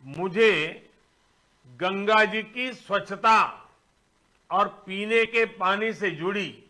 मुझे गंगा जी की स्वच्छता और पीने के पानी से जुड़ी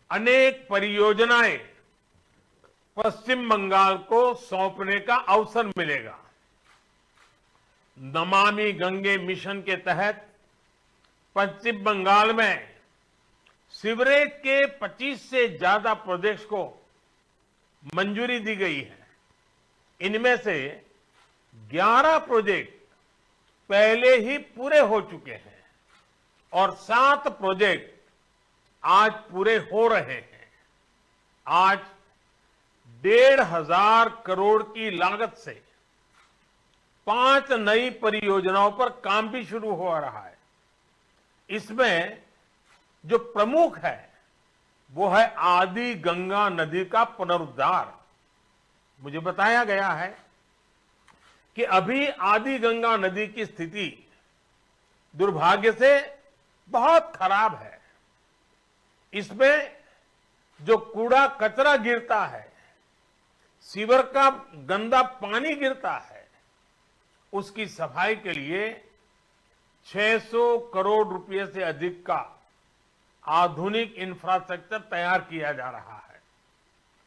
अनेक परियोजनाएं पश्चिम बंगाल को सौंपने का अवसर मिलेगा। नमामि गंगे मिशन के तहत पश्चिम बंगाल में सीवरेज के 25 से ज्यादा प्रोजेक्ट्स को मंजूरी दी गई है। इनमें से 11 प्रोजेक्ट पहले ही पूरे हो चुके हैं और 7 प्रोजेक्ट आज पूरे हो रहे हैं। आज 1,500 करोड़ की लागत से 5 नई परियोजनाओं पर काम भी शुरू हो रहा है। इसमें जो प्रमुख है वो है आदि गंगा नदी का पुनरुद्धार। मुझे बताया गया है कि अभी आदि गंगा नदी की स्थिति दुर्भाग्य से बहुत खराब है। इसमें जो कूड़ा कचरा गिरता है, सीवर का गंदा पानी गिरता है, उसकी सफाई के लिए 600 करोड़ रुपए से अधिक का आधुनिक इंफ्रास्ट्रक्चर तैयार किया जा रहा है।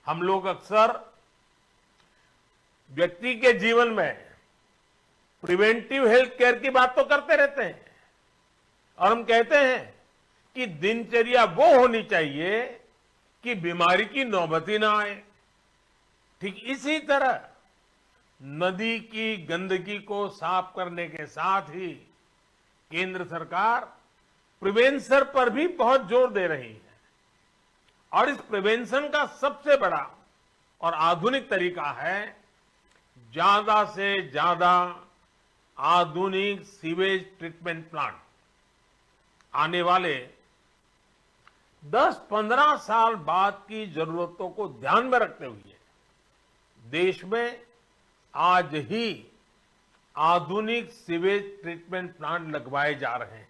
हम लोग अक्सर व्यक्ति के जीवन में प्रिवेंटिव हेल्थ केयर की बात तो करते रहते हैं और हम कहते हैं कि दिनचर्या वो होनी चाहिए कि बीमारी की नौबत ही ना आए। ठीक इसी तरह नदी की गंदगी को साफ करने के साथ ही केंद्र सरकार प्रिवेंशन पर भी बहुत जोर दे रही है और इस प्रिवेंशन का सबसे बड़ा और आधुनिक तरीका है ज्यादा से ज्यादा आधुनिक सीवेज ट्रीटमेंट प्लांट। आने वाले 10-15 साल बाद की जरूरतों को ध्यान में रखते हुए देश में आज ही आधुनिक सीवेज ट्रीटमेंट प्लांट लगवाए जा रहे हैं।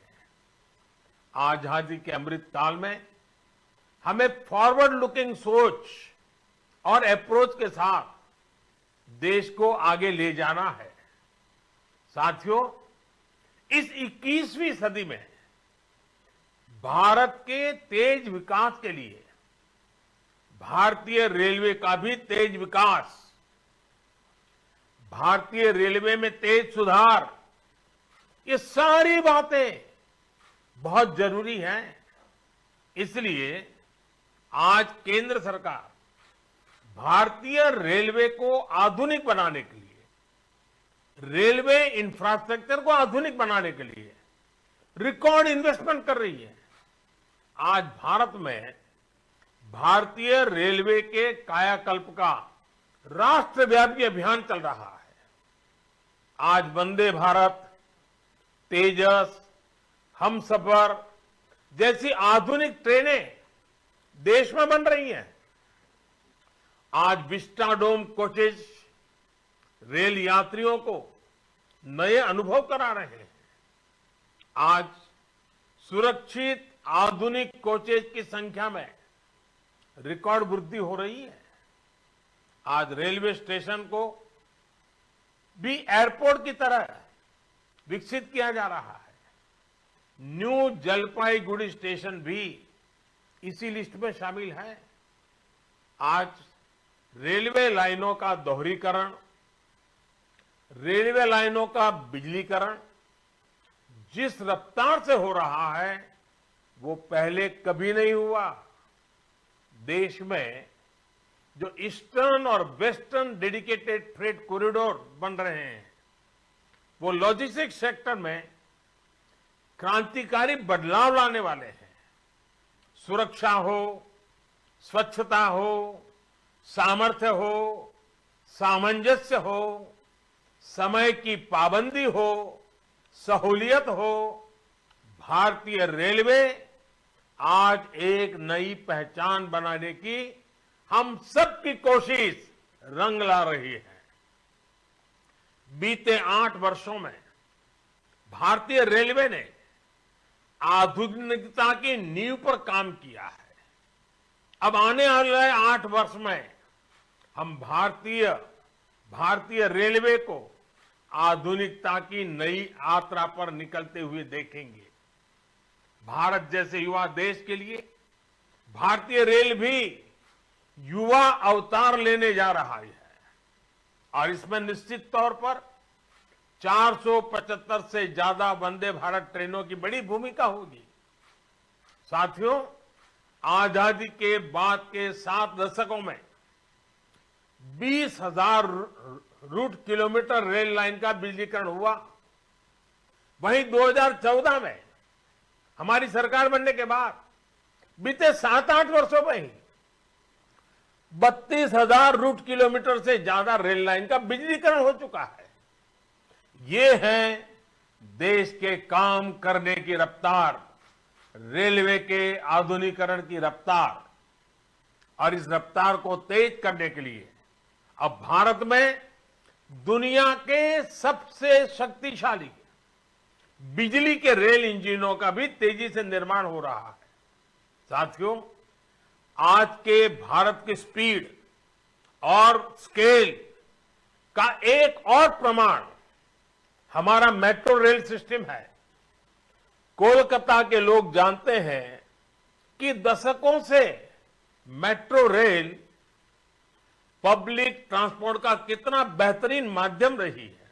आजादी के अमृत काल में हमें फॉरवर्ड लुकिंग सोच और अप्रोच के साथ देश को आगे ले जाना है। साथियों, इस 21वीं सदी में भारत के तेज विकास के लिए भारतीय रेलवे का भी तेज विकास, भारतीय रेलवे में तेज सुधार, ये सारी बातें बहुत जरूरी हैं। इसलिए आज केंद्र सरकार भारतीय रेलवे को आधुनिक बनाने के लिए, रेलवे इंफ्रास्ट्रक्चर को आधुनिक बनाने के लिए रिकॉर्ड इन्वेस्टमेंट कर रही है। आज भारत में भारतीय रेलवे के कायाकल्प का राष्ट्रव्यापी अभियान चल रहा है। आज वंदे भारत, तेजस, हमसफर जैसी आधुनिक ट्रेनें देश में बन रही हैं। आज विस्टाडोम कोचेज रेल यात्रियों को नए अनुभव करा रहे हैं। आज सुरक्षित आधुनिक कोचेज की संख्या में रिकॉर्ड वृद्धि हो रही है। आज रेलवे स्टेशन को भी एयरपोर्ट की तरह विकसित किया जा रहा है। न्यू जलपाईगुड़ी स्टेशन भी इसी लिस्ट में शामिल है। आज रेलवे लाइनों का दोहरीकरण, रेलवे लाइनों का बिजलीकरण जिस रफ्तार से हो रहा है वो पहले कभी नहीं हुआ। देश में जो ईस्टर्न और वेस्टर्न डेडिकेटेड फ्रेट कॉरिडोर बन रहे हैं वो लॉजिस्टिक्स सेक्टर में क्रांतिकारी बदलाव लाने वाले हैं। सुरक्षा हो, स्वच्छता हो, सामर्थ्य हो, सामंजस्य हो, समय की पाबंदी हो, सहूलियत हो, भारतीय रेलवे आज एक नई पहचान बनाने की हम सबकी कोशिश रंग ला रही है। बीते 8 वर्षों में भारतीय रेलवे ने आधुनिकता की नींव पर काम किया है। अब आने वाले 8 वर्ष में हम भारतीय रेलवे को आधुनिकता की नई यात्रा पर निकलते हुए देखेंगे। भारत जैसे युवा देश के लिए भारतीय रेल भी युवा अवतार लेने जा रहा है और इसमें निश्चित तौर पर 475 से ज्यादा वंदे भारत ट्रेनों की बड़ी भूमिका होगी। साथियों, आजादी के बाद के 7 दशकों में 20,000 रूट किलोमीटर रेल लाइन का बिजलीकरण हुआ। वहीं 2014 में हमारी सरकार बनने के बाद बीते 7-8 वर्षों में ही 32,000 रूट किलोमीटर से ज्यादा रेल लाइन का बिजलीकरण हो चुका है। ये है देश के काम करने की रफ्तार, रेलवे के आधुनिकीकरण की रफ्तार। और इस रफ्तार को तेज करने के लिए अब भारत में दुनिया के सबसे शक्तिशाली बिजली के रेल इंजनों का भी तेजी से निर्माण हो रहा है। साथियों, आज के भारत की स्पीड और स्केल का एक और प्रमाण हमारा मेट्रो रेल सिस्टम है। कोलकाता के लोग जानते हैं कि दशकों से मेट्रो रेल पब्लिक ट्रांसपोर्ट का कितना बेहतरीन माध्यम रही है।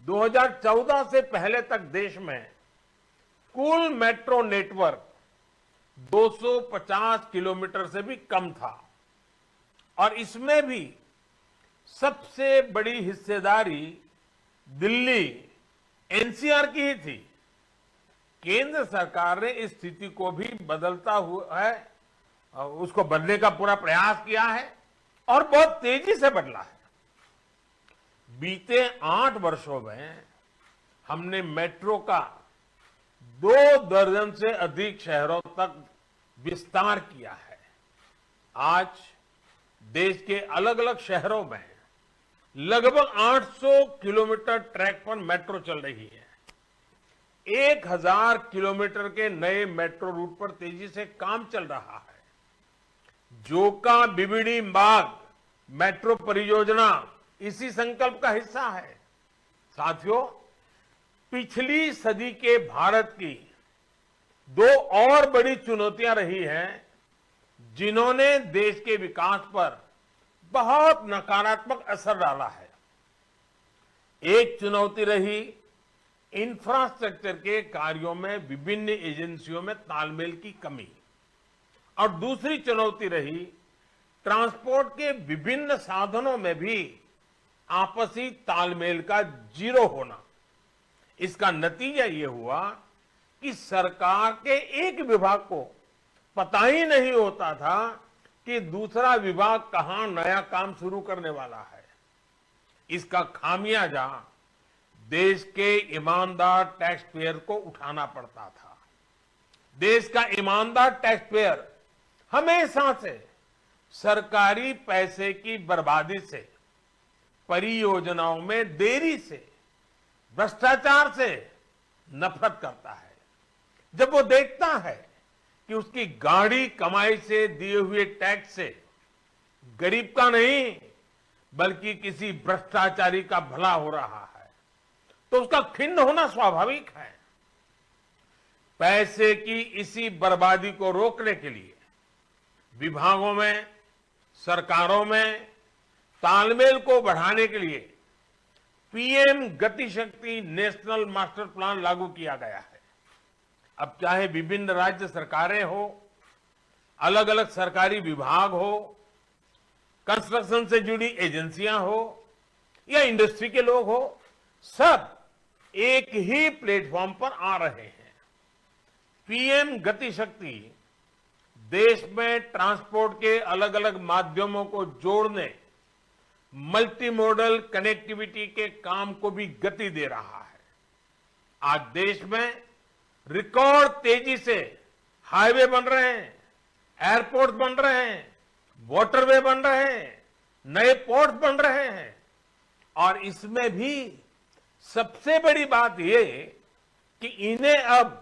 2014 से पहले तक देश में कुल मेट्रो नेटवर्क 250 किलोमीटर से भी कम था और इसमें भी सबसे बड़ी हिस्सेदारी दिल्ली एनसीआर की ही थी। केंद्र सरकार ने इस स्थिति को भी बदलता हुआ है, उसको बदलने का पूरा प्रयास किया है और बहुत तेजी से बदला है। बीते 8 वर्षों में हमने मेट्रो का 2 दर्जन से अधिक शहरों तक विस्तार किया है। आज देश के अलग अलग शहरों में लगभग 800 किलोमीटर ट्रैक पर मेट्रो चल रही है। 1000 किलोमीटर के नए मेट्रो रूट पर तेजी से काम चल रहा है। जोका बीबीडी बाग मेट्रो परियोजना इसी संकल्प का हिस्सा है। साथियों, पिछली सदी के भारत की 2 और बड़ी चुनौतियां रही हैं जिन्होंने देश के विकास पर बहुत नकारात्मक असर डाला है। एक चुनौती रही इंफ्रास्ट्रक्चर के कार्यों में विभिन्न एजेंसियों में तालमेल की कमी और दूसरी चुनौती रही ट्रांसपोर्ट के विभिन्न साधनों में भी आपसी तालमेल का जीरो होना। इसका नतीजा ये हुआ कि सरकार के एक विभाग को पता ही नहीं होता था कि दूसरा विभाग कहां नया काम शुरू करने वाला है। इसका खामियाजा देश के ईमानदार टैक्स पेयर को उठाना पड़ता था। देश का ईमानदार टैक्स पेयर हमेशा से सरकारी पैसे की बर्बादी से, परियोजनाओं में देरी से, भ्रष्टाचार से नफरत करता है। जब वो देखता है कि उसकी गाढ़ी कमाई से दिए हुए टैक्स से गरीब का नहीं बल्कि किसी भ्रष्टाचारी का भला हो रहा है, तो उसका खिन्न होना स्वाभाविक है। पैसे की इसी बर्बादी को रोकने के लिए विभागों में, सरकारों में तालमेल को बढ़ाने के लिए पीएम गति शक्ति नेशनल मास्टर प्लान लागू किया गया है। अब चाहे विभिन्न राज्य सरकारें हो, अलग अलग सरकारी विभाग हो, कंस्ट्रक्शन से जुड़ी एजेंसियां हो या इंडस्ट्री के लोग हो, सब एक ही प्लेटफॉर्म पर आ रहे हैं। पीएम गति शक्ति देश में ट्रांसपोर्ट के अलग अलग माध्यमों को जोड़ने, मल्टी मॉडल कनेक्टिविटी के काम को भी गति दे रहा है। आज देश में रिकॉर्ड तेजी से हाईवे बन रहे हैं, एयरपोर्ट बन रहे हैं, वाटरवे बन रहे हैं, नए पोर्ट बन रहे हैं और इसमें भी सबसे बड़ी बात ये कि इन्हें अब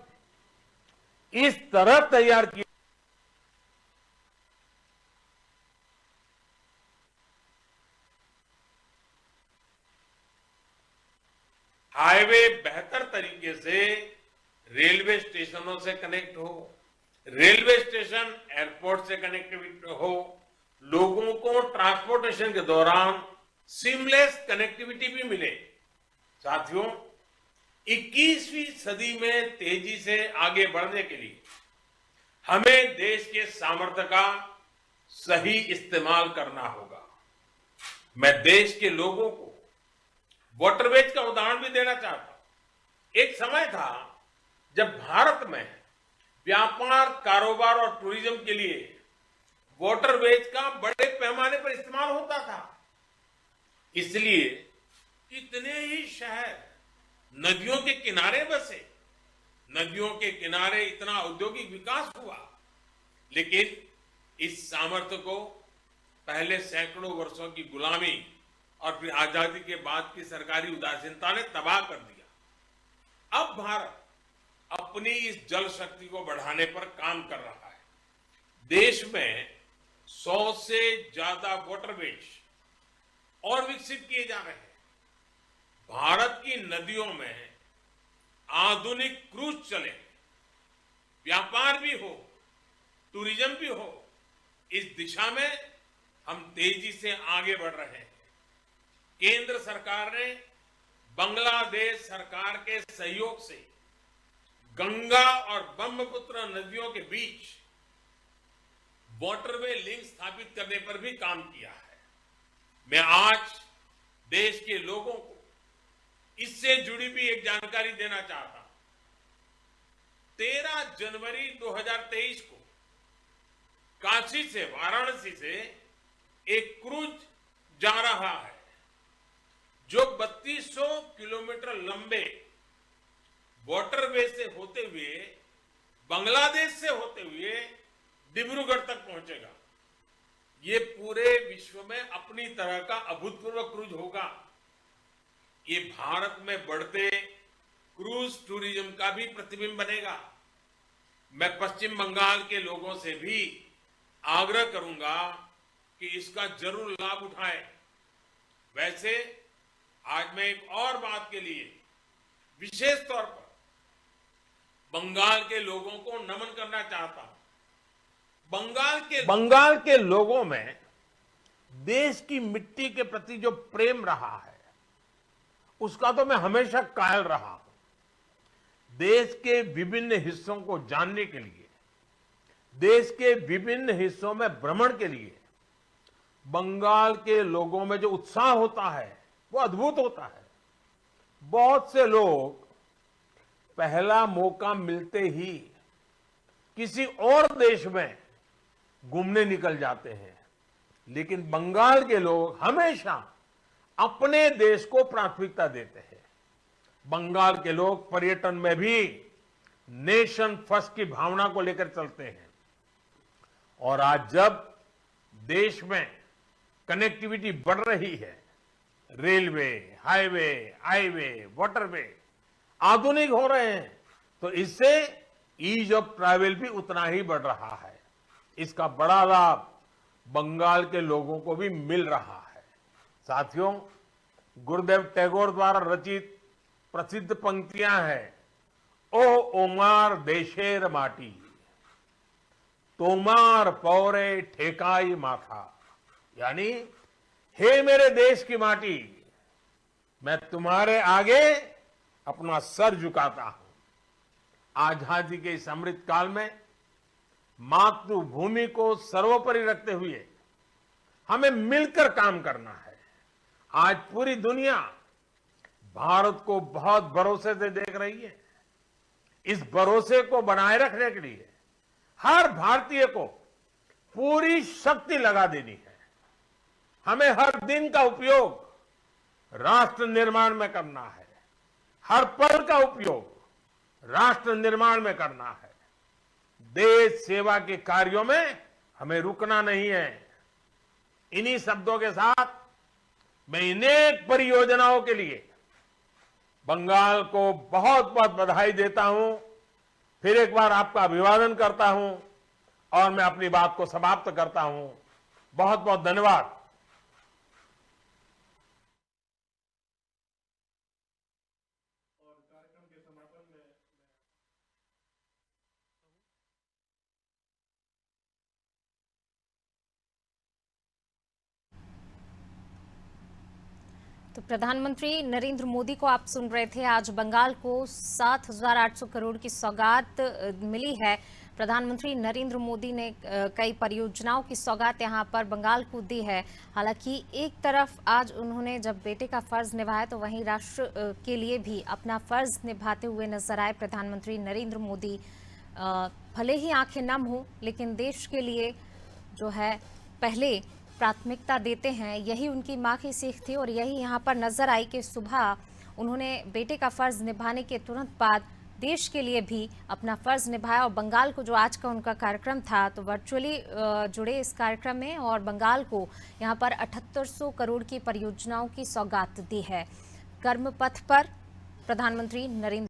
इस तरह तैयार किया हाईवे बेहतर तरीके से रेलवे स्टेशनों से कनेक्ट हो, रेलवे स्टेशन एयरपोर्ट से कनेक्टिविटी हो, लोगों को ट्रांसपोर्टेशन के दौरान सीमलेस कनेक्टिविटी भी मिले। साथियों, 21वीं सदी में तेजी से आगे बढ़ने के लिए हमें देश के सामर्थ्य का सही इस्तेमाल करना होगा। मैं देश के लोगों को वाटरवेज का उदाहरण भी देना चाहता हूं। एक समय था जब भारत में व्यापार, कारोबार और टूरिज्म के लिए वाटरवेज का बड़े पैमाने पर इस्तेमाल होता था। इसलिए इतने ही शहर नदियों के किनारे बसे, नदियों के किनारे इतना औद्योगिक विकास हुआ। लेकिन इस सामर्थ्य को पहले सैकड़ों वर्षों की गुलामी और फिर आजादी के बाद की सरकारी उदासीनता ने तबाह कर दिया। अब भारत अपनी इस जल शक्ति को बढ़ाने पर काम कर रहा है। देश में 100 से ज्यादा वाटरवेज और विकसित किए जा रहे हैं। भारत की नदियों में आधुनिक क्रूज चले, व्यापार भी हो, टूरिज्म भी हो। इस दिशा में हम तेजी से आगे बढ़ रहे हैं। केंद्र सरकार ने बांग्लादेश सरकार के सहयोग से गंगा और ब्रह्मपुत्र नदियों के बीच वाटरवे लिंक स्थापित करने पर भी काम किया है। मैं आज देश के लोगों को इससे जुड़ी भी एक जानकारी देना चाहता हूं। 13 जनवरी 2023 को काशी से, वाराणसी से एक क्रूज जा रहा है जो 3200 किलोमीटर लंबे वाटरवे से होते हुए, बांग्लादेश से होते हुए डिब्रूगढ़ तक पहुंचेगा। ये पूरे विश्व में अपनी तरह का अभूतपूर्व क्रूज होगा। ये भारत में बढ़ते क्रूज टूरिज्म का भी प्रतिबिंब बनेगा। मैं पश्चिम बंगाल के लोगों से भी आग्रह करूंगा कि इसका जरूर लाभ उठाएं। वैसे आज मैं एक और बात के लिए विशेष तौर पर बंगाल के लोगों को नमन करना चाहता हूं। बंगाल के लोगों में देश की मिट्टी के प्रति जो प्रेम रहा है, उसका तो मैं हमेशा कायल रहा हूं। देश के विभिन्न हिस्सों को जानने के लिए, देश के विभिन्न हिस्सों में भ्रमण के लिए बंगाल के लोगों में जो उत्साह होता है वो अद्भुत होता है। बहुत से लोग पहला मौका मिलते ही किसी और देश में घूमने निकल जाते हैं, लेकिन बंगाल के लोग हमेशा अपने देश को प्राथमिकता देते हैं। बंगाल के लोग पर्यटन में भी नेशन फर्स्ट की भावना को लेकर चलते हैं। और आज जब देश में कनेक्टिविटी बढ़ रही है, रेलवे, हाईवे, वाटरवे आधुनिक हो रहे हैं, तो इससे ईज ऑफ ट्रैवल भी उतना ही बढ़ रहा है। इसका बड़ा लाभ बंगाल के लोगों को भी मिल रहा है। साथियों, गुरुदेव टैगोर द्वारा रचित प्रसिद्ध पंक्तियां हैं, ओ ओमार देशेर माटी, तोमार पौरे ठेकाई माथा। यानी, हे मेरे देश की माटी, मैं तुम्हारे आगे अपना सर झुकाता हूं। आजादी के इस अमृत काल में मातृभूमि को सर्वोपरि रखते हुए हमें मिलकर काम करना है। आज पूरी दुनिया भारत को बहुत भरोसे से देख रही है। इस भरोसे को बनाए रखने के लिए हर भारतीय को पूरी शक्ति लगा देनी है। हमें हर दिन का उपयोग राष्ट्र निर्माण में करना है। हर पल का उपयोग राष्ट्र निर्माण में करना है। देश सेवा के कार्यों में हमें रुकना नहीं है। इन्हीं शब्दों के साथ मैं अनेक परियोजनाओं के लिए बंगाल को बहुत बहुत बधाई देता हूं। फिर एक बार आपका अभिवादन करता हूं और मैं अपनी बात को समाप्त करता हूं। बहुत बहुत धन्यवाद। प्रधानमंत्री नरेंद्र मोदी को आप सुन रहे थे। आज बंगाल को 7,800 करोड़ की सौगात मिली है। प्रधानमंत्री नरेंद्र मोदी ने कई परियोजनाओं की सौगात यहां पर बंगाल को दी है। हालांकि एक तरफ आज उन्होंने जब बेटे का फर्ज निभाया तो वहीं राष्ट्र के लिए भी अपना फर्ज निभाते हुए नजर आए प्रधानमंत्री नरेंद्र मोदी। भले ही आंखें नम हो लेकिन देश के लिए जो है पहले प्राथमिकता देते हैं। यही उनकी मां की सीख थी और यही यहां पर नजर आई कि सुबह उन्होंने बेटे का फर्ज निभाने के तुरंत बाद देश के लिए भी अपना फर्ज निभाया। और बंगाल को जो आज का उनका कार्यक्रम था तो वर्चुअली जुड़े इस कार्यक्रम में और बंगाल को यहां पर 7800 करोड़ की परियोजनाओं की सौगात दी है। कर्म पथ पर प्रधानमंत्री नरेंद्र